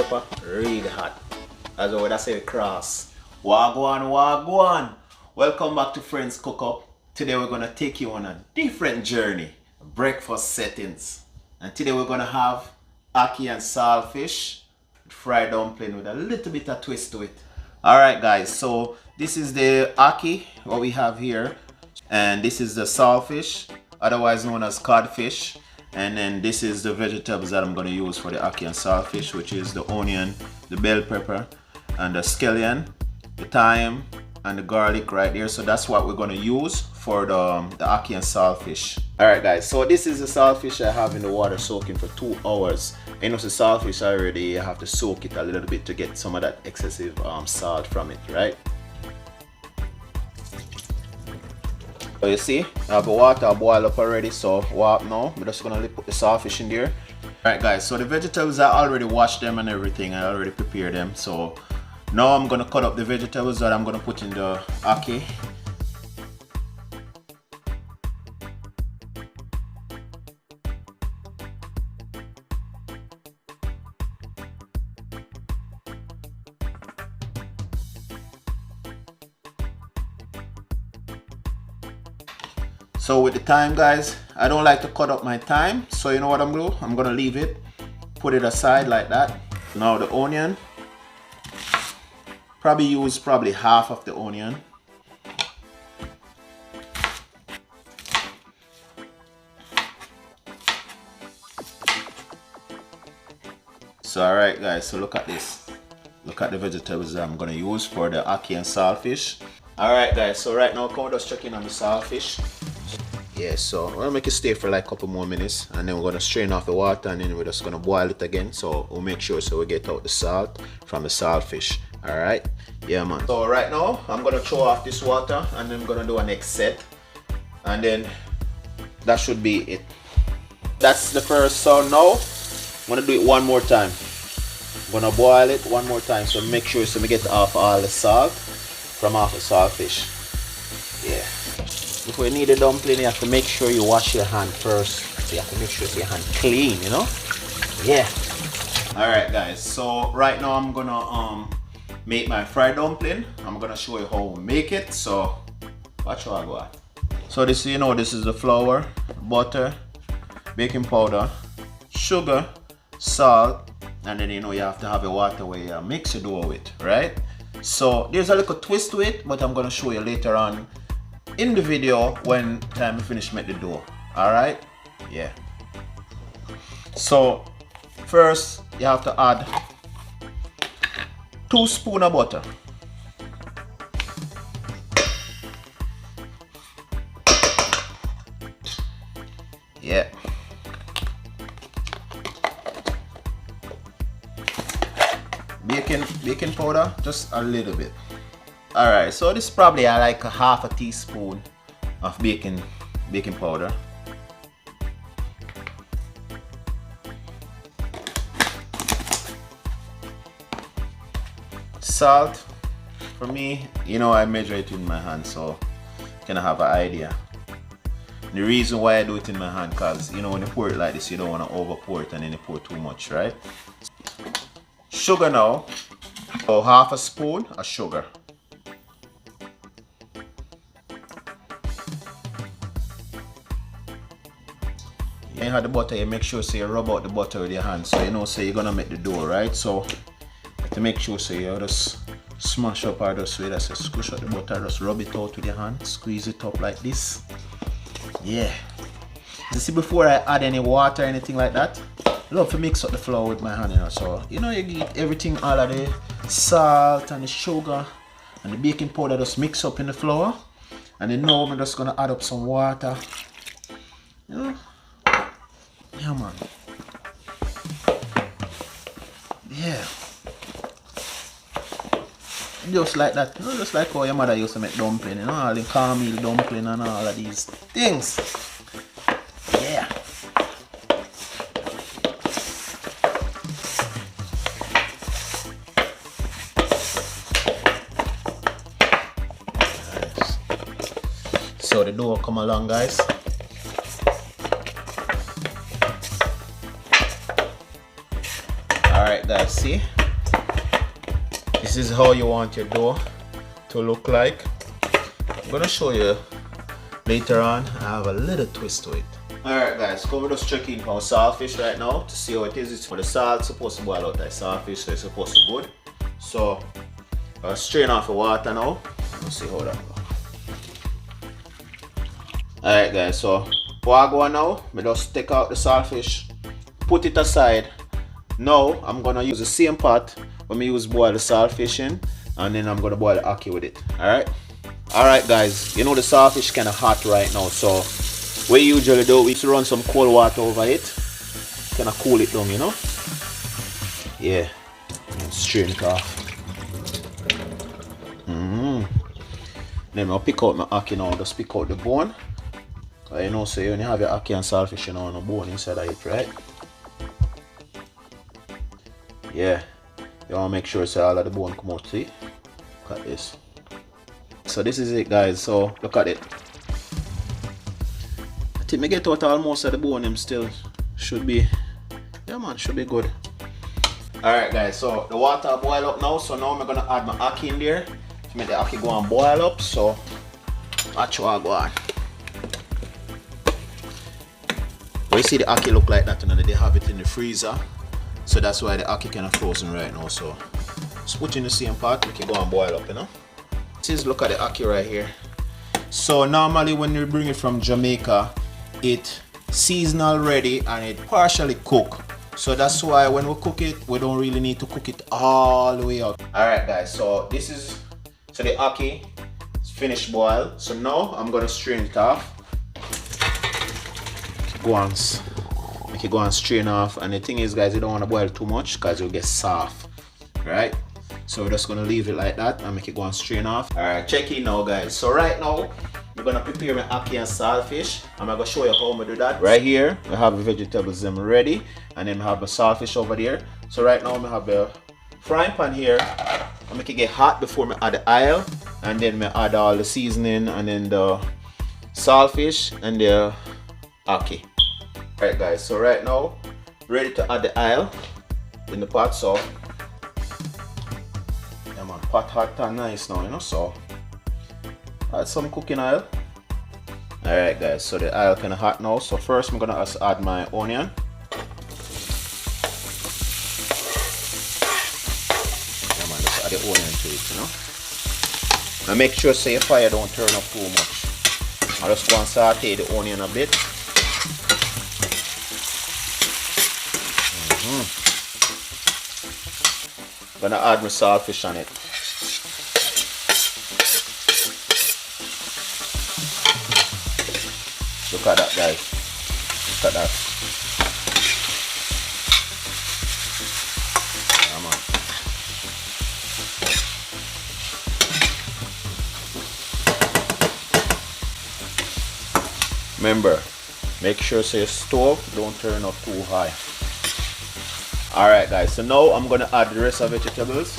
pepper really hot. As I would say cross. Wagwan, wagwan. Welcome back to Friends Cook Up. Today we're gonna take you on a different journey. Breakfast settings. And today we're gonna have ackee and saltfish, fried dumpling with a little bit of twist to it. Alright guys, so this is the ackee, what we have here. And this is the saltfish, otherwise known as codfish. And then this is the vegetables that I'm going to use for the ackee and saltfish, which is the onion, the bell pepper, and the scallion, the thyme, and the garlic right there. So that's what we're going to use for the ackee and saltfish. Alright guys, so this is the saltfish I have in the water soaking for 2 hours. You know, the saltfish already, you have to soak it a little bit to get some of that excessive salt from it, right? So you see, I have the water boiled up already, so what now? I'm just gonna put the saltfish in there. Alright guys, so the vegetables I already washed them and everything, I already prepared them. So now I'm gonna cut up the vegetables that I'm gonna put in the ackee. So with the thyme guys, I don't like to cut up my thyme, so you know what I'm gonna do? I'm gonna leave it, put it aside like that. Now the onion, use half of the onion. So alright guys, so look at this. Look at the vegetables that I'm gonna use for the ackee and saltfish. Alright guys, so right now come just check in on the saltfish. Yeah, so I'm gonna make it stay for like a couple more minutes, and then we're gonna strain off the water, and then we're just gonna boil it again. So we'll make sure so we get out the salt from the saltfish. Alright, yeah man. So right now I'm gonna throw off this water, and then I'm gonna do a next set, and then that should be it. That's the first. So now I'm gonna do it one more time. I'm gonna boil it one more time, so make sure so we get off all the salt from off the saltfish. Yeah. Before you need a dumpling, you have to make sure you wash your hand first. So you have to make sure your hand clean, you know? Yeah. Alright guys, so right now I'm gonna make my fried dumpling. I'm gonna show you how we make it, so watch how I go at. So this, you know, this is the flour, butter, baking powder, sugar, salt, and then you know you have to have a water where you mix your dough with, right? So there's a little twist to it, but I'm gonna show you later on in the video when time to finish make the dough. Alright? Yeah. So first you have to add 2 spoons of butter. Yeah. Baking powder, just a little bit. Alright, so this is probably like a half a teaspoon of baking powder. Salt, for me, you know, I measure it in my hand, so you can have an idea. The reason why I do it in my hand, because you know when you pour it like this, you don't want to over pour it and then you pour too much, right? Sugar now, so half a spoon of sugar. You have the butter, you make sure so you rub out the butter with your hand, so you know so you're gonna make the dough, right? So to make sure so you just smash up or just with us, squish out the butter, just rub it out with your hand, squeeze it up like this. Yeah. You see, before I add any water or anything like that, I love to mix up the flour with my hand, you know. So you know you get everything, all of the salt and the sugar and the baking powder just mix up in the flour, and then now I'm just gonna add up some water. You know? Yeah man. Yeah. Just like that, you know, just like how your mother used to make dumpling, you know, all the cornmeal dumpling and all of these things. Yeah. So the dough come along guys. Alright guys, see? This is how you want your dough to look like. I'm gonna show you later on. I have a little twist to it. Alright guys, so we're just checking our saltfish right now to see how it is. It's for the salt supposed to boil out like saltfish, so it's supposed to be good. So I'll strain off the water now. Let's see how that goes. Alright guys, so what I go now, I just take out the saltfish, put it aside. Now I'm gonna use the same pot when I use boil the saltfish in, and then I'm gonna boil the ackee with it. Alright guys, you know the saltfish kinda hot right now, so what we usually do, we run some cold water over it, kinda cool it down, you know? Yeah, and strain it off. Then I'll pick out my ackee now, just pick out the bone. You know, so when you have your ackee and saltfish, you know, no bone inside of it, right? Yeah, you want to make sure so all of the bone come out, see? Look at this. So this is it guys, so look at it. I think I get out almost of the bone, them still should be, yeah man, should be good. Alright guys, so the water boil up now, so now I'm going to add my ackee in there to make the ackee go and boil up, so watch what I go on. But you see the ackee look like that, and they have it in the freezer, so that's why the ackee kind of frozen right now. So just put in the same pot, make it go and boil up, you know. Just look at the ackee right here. So normally when you bring it from Jamaica, it seasoned already and it partially cooked. So that's why when we cook it, we don't really need to cook it all the way out. Alright guys, so this is, so the ackee is finished boil. So now I'm gonna strain it off. Make it go and strain off, and the thing is guys, you don't want to boil too much because it'll get soft, right? So we're just gonna leave it like that and make it go and strain off. Alright, check in now guys. So right now we're gonna prepare my ackee and saltfish. I'm gonna show you how we do that. Right here we have the vegetables them ready, and then we have the saltfish over there. So right now we have the frying pan here. I make it get hot before I add the oil, and then I add all the seasoning, and then the saltfish and the ackee. Alright guys, so right now ready to add the oil in the pot. So yeah man, pot hot and nice now, you know. So add some cooking oil. Alright guys, so the oil kinda hot now. So first I'm gonna add my onion. Yeah man, just add the onion to it, you know. Now make sure say your fire don't turn up too much. I just go and saute the onion a bit. Gonna add my saltfish on it. Look at that guys. Look at that. Come on. Remember, make sure so your stove don't turn up too high. Alright guys, so now I'm gonna add the rest of the vegetables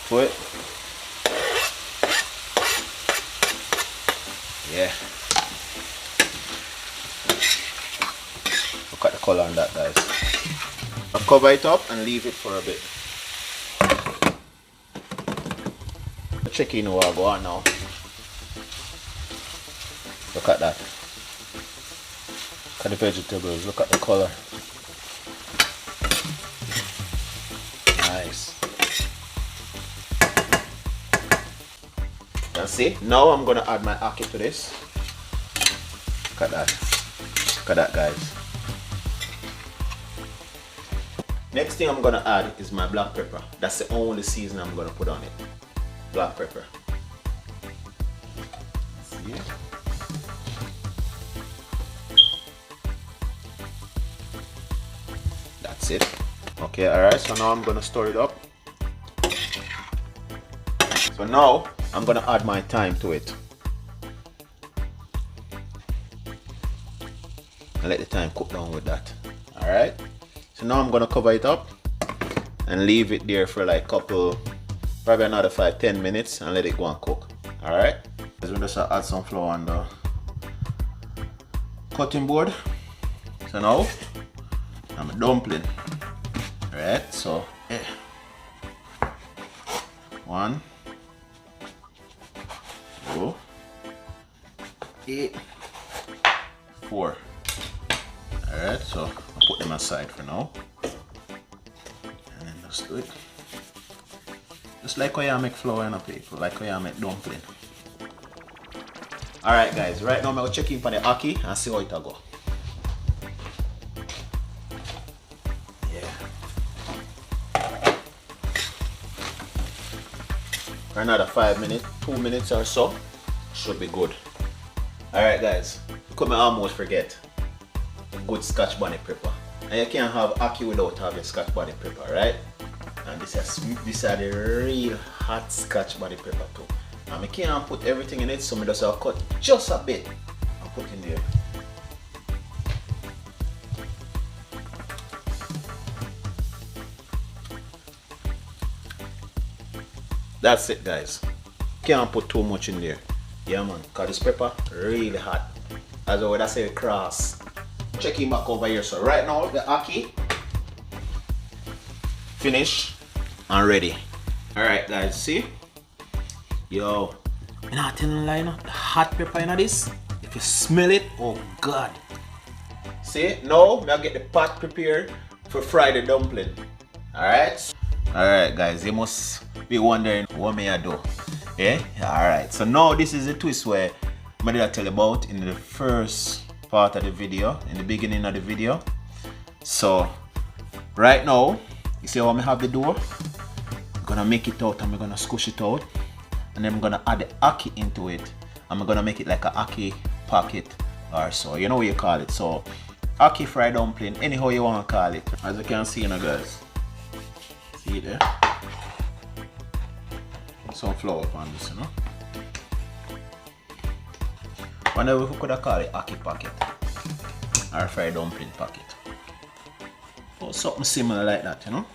to it. Yeah. Look at the color on that guys. I'll cover it up and leave it for a bit. Check in what I go on now. Look at that. Look at the vegetables, look at the color. Nice. And see, now I'm gonna add my ackee to this. Look at that. Look at that guys. Next thing I'm gonna add is my black pepper. That's the only seasoning I'm gonna put on it. Black pepper. See? That's it. Okay, alright, so now I'm gonna stir it up. So now I'm gonna add my thyme to it. And let the thyme cook down with that. Alright. So now I'm gonna cover it up and leave it there for like couple, probably another 5-10 minutes, and let it go and cook. Alright. So we just add some flour on the cutting board. So now I'm a dumpling. Alright, so 1, 2, 8, 4. Alright, so I'll put them aside for now. And then just do it. Just like how you make flour, you know, people. Like how you make dumpling. Alright guys, right now I'm going to check in for the ackee and see how it'll go. Yeah. For another 5 minutes, 2 minutes or so, should be good. Alright guys, because I almost forget. A good Scotch bonnet pepper. And you can't have ackee without having Scotch bonnet pepper, right? And this is the real hot Scotch bonnet pepper too. And I can't put everything in it, so I just cut just a bit and put in there. That's it guys. Can't put too much in there. Yeah man, because this pepper really hot. As I would say cross. Checking back over here. So right now the ackee finished and ready. Alright guys, see? Yo, I'm not telling a lie, the hot pepper in this. If you smell it, oh god. See, now I get the pot prepared for fry the dumpling. Alright? Alright guys, you must be wondering what may I do. Yeah? Alright, so now this is the twist where I did tell you about in the first part of the video, in the beginning of the video. So right now, you see how I have the dough? I'm gonna make it out and I'm gonna squish it out. And then I'm gonna add the ackee into it. And I'm gonna make it like a ackee pocket or so. You know what you call it. So ackee fried dumpling, anyhow you wanna call it. As you can see, you know guys. See it there? Some flour on this, you know. Whenever we could have called it ackee pocket or fried dumpling pocket. Or something similar like that, you know.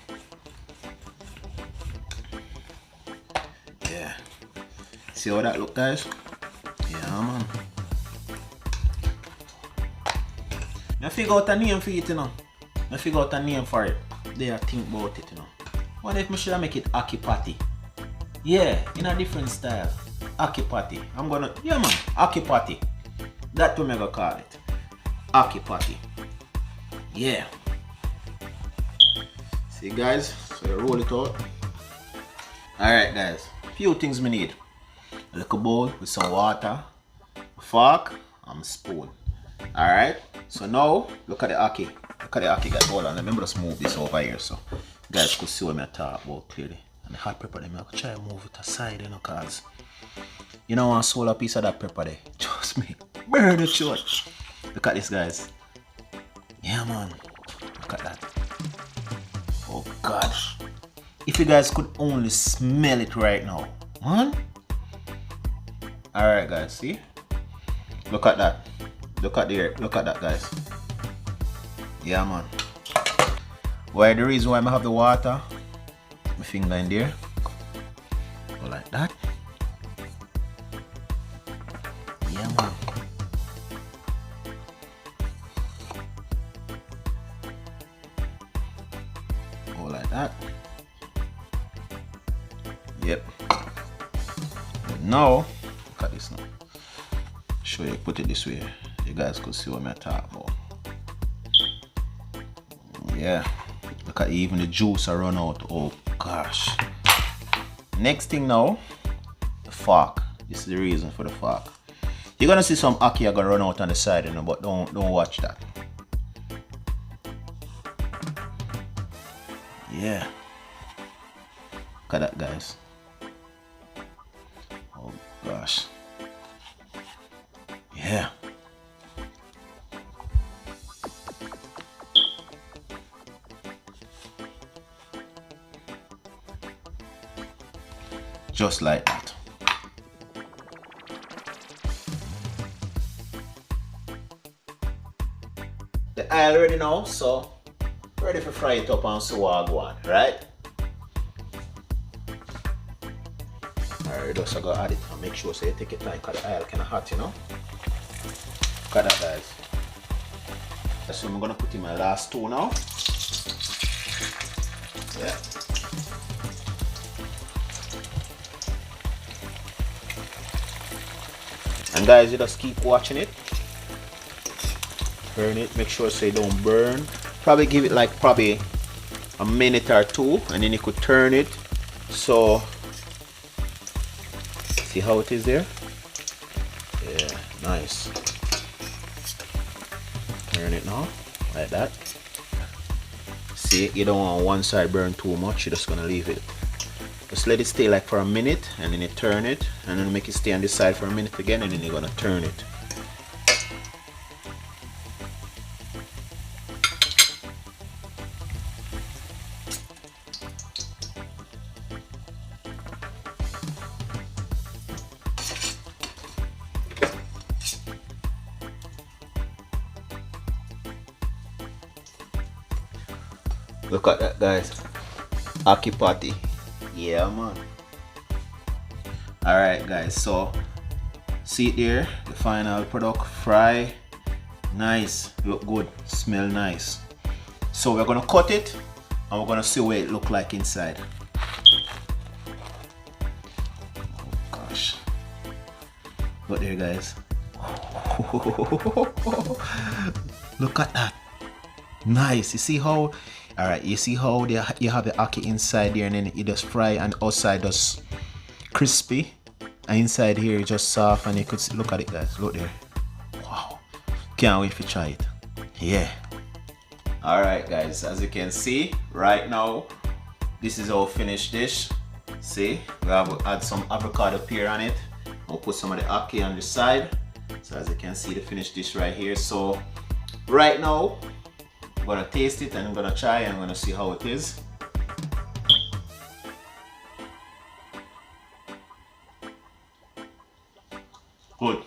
Yeah. See how that look guys? Yeah man. I figure out a name for it, you know. I figure out a name for it. There, think about it, you know. What if I should make it ackee patty? Yeah, in a different style. Ackee patty. I'm gonna, yeah man, ackee patty. That's what I'm gonna call it. Ackee patty. Yeah. See guys, so you roll it out. Alright guys, few things we need. A little bowl with some water, a fork, and a spoon. Alright, so now look at the ackee. Look at the ackee guys. Hold on, let me just move this over here so you guys could see what I'm talking about clearly. And the hot pepper, I'm gonna try to move it aside, you know, cause you know, want to swallow a piece of that pepper there. Trust me, burn it short. Look at this, guys. Yeah, man. Look at that. Oh, gosh. If you guys could only smell it right now. Man. Alright, guys. See? Look at that. Look at there. Look at that, guys. Yeah, man. Why the reason why I have the water? My finger in there. Go like that. Yeah, man. Go like that. Yep. And now, look at this now. Show you, put it this way. You guys could see what I'm talking about. Yeah. Look at even the juice I run out. Oh gosh. Next thing now, the fork. This is the reason for the fork. You're gonna see some ackee are gonna run out on the side, you know, but don't watch that. Yeah. Look at that, guys. Oh gosh. Yeah. Just like that. The oil ready now, so ready for fry it up and so I go on, right? Alright, just go add it and make sure so you take your time because the oil kinda hot, you know. Look at that, guys. So I'm gonna put in my last two now. Yeah. And guys, you just keep watching it. Turn it, make sure so it don't burn. Probably give it like probably a minute or two, and then you could turn it. So see how it is there? Yeah, nice. Turn it now, like that. See, you don't want one side burn too much, you're just gonna leave it. Just let it stay like for a minute, and then you turn it, and then make it stay on this side for a minute again, and then you're gonna turn it. Look at that, guys. Ackee patty. Yeah, man. Alright, guys. So, see here, the final product. Fry. Nice. Look good. Smell nice. So, we're going to cut it, and we're going to see what it look like inside. Oh, gosh. Look there, guys. Look at that. Nice. You see how... Alright, you see how you have the ackee inside there, and then you just fry, and outside just crispy, and inside here just soft, and you could see, look at it, guys. Look there. Wow. Can't wait to try it. Yeah. Alright, guys, as you can see right now, this is our finished dish. See, we have add some avocado pear on it. We'll put some of the ackee on the side. So as you can see, the finished dish right here. So right now, I'm gonna taste it, and I'm gonna try, and I'm gonna see how it is. Good.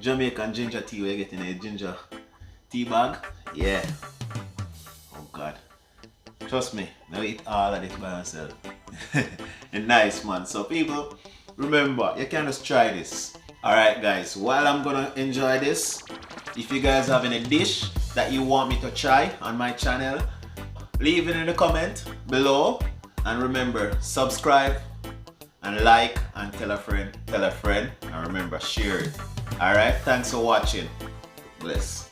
Jamaican ginger tea, we're getting a ginger tea bag. Yeah. Oh God. Trust me, now eat all of this by myself. Nice, man. So people, remember, you can just try this. Alright guys, while I'm gonna enjoy this, if you guys have any dish that you want me to try on my channel, leave it in the comment below. And remember, subscribe and like, and tell a friend, and remember, share it. Alright, thanks for watching. Bless.